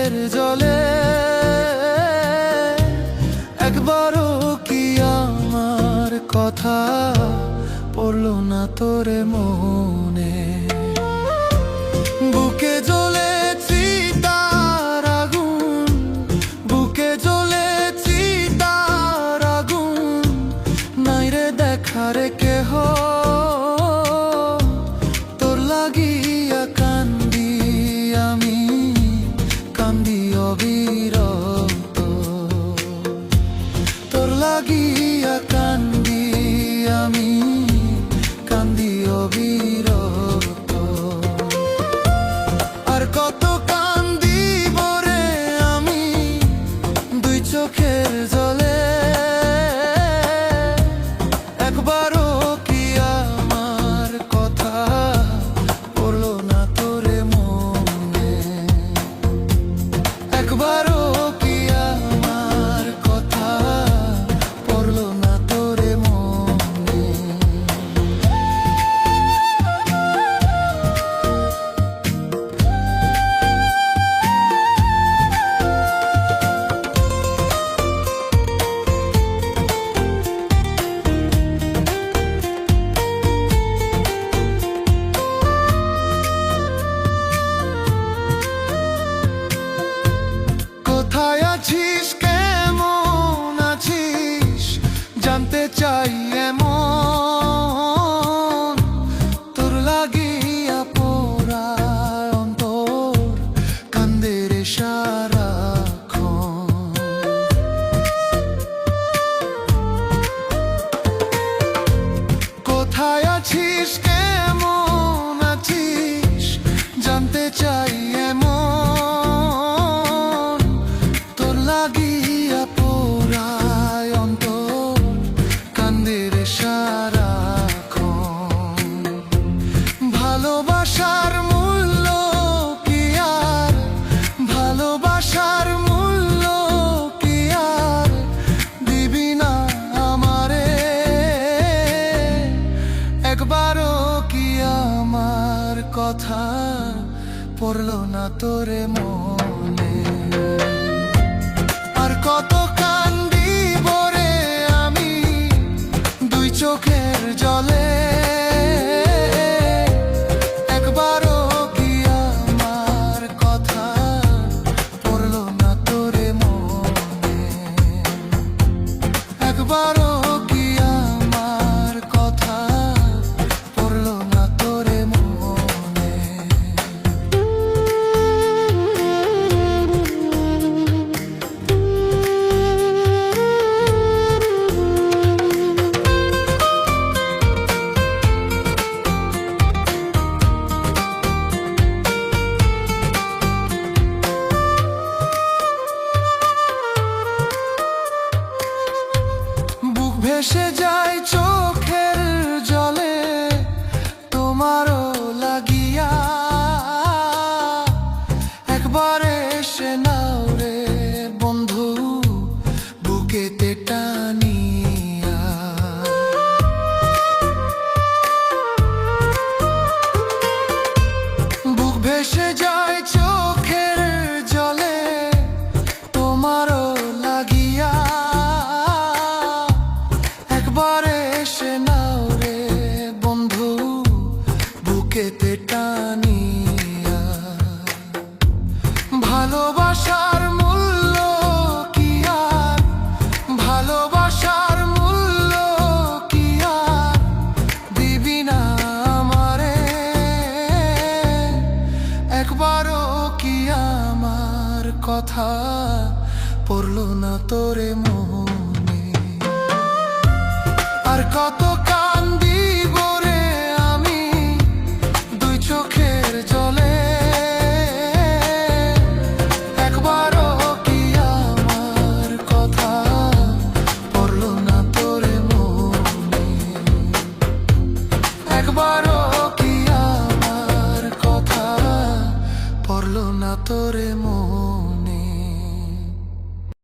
চোখের জলে একবারও কি আমার কথা পড়লো না তোরে মনে? বুকে জ্বলেছি তার আগুন, বুকে জ্বলেছি তার আগুন, নাই রে দেখার কেহ, তোর লাগিয়া কান্দি আমি, কান্দি অবিরত, তোর লাগিয়া কান্দি আমি, কান্দি অবিরত। আর কত কান্দিব রে আমি দুই চোখের জলে, একবারও কি আমার কথা পড়লো না তোরে মনে? একবারও কি আমার কথা পড়লো না তোরে মনে? কোথায় আছিস, কেমন আছিস, জানতে চাই এমন, তোর লাগিয়া পোড়া অন্তর কান্দে রে সারাক্ষণ। কোথায় আছিস, কেমন আছিস, জানতে চাই এমন, তোর লাগিয়া পোড়ায় অন্তর কান্দে রে সারাক্ষণ। ভালোবাসার মূল্য কি আর, ভালোবাসার মূল্য কি আর দিবি না আমারে? একবারও কি আমার কথা পড়লো না তোরে মনে? আর কত কান্দিব রে আমি দুই চোখের জলে, একবারও কি আমার কথা পড়লো না তোরে মনে? একবারও কি আমার কথা পড়লো না তোরে মনে? বুক ভেসে যায় চোখের জলে তোমারও লাগিয়া, একবার এসে নাও রে বন্ধু বুকেতে টানিয়া। বুক ভেসে যায় চোখের জলে তোমারও লাগিয়া, একবার এসে নাও রে বন্ধু বুকেতে টানিয়া। ভালোবাসার মূল্য কি আর, ভালোবাসার মূল্য কি আর দিবি না আমারে? একবারও কি আমার কথা পড়লো না তোরে মনে? আর কত কান্দিব রে আমি দুই চোখের জলে, একবারও কি আমার কথা পড়লো না তোরে মনে? একবারও কি আমার কথা পড়লো না তোরে মনে?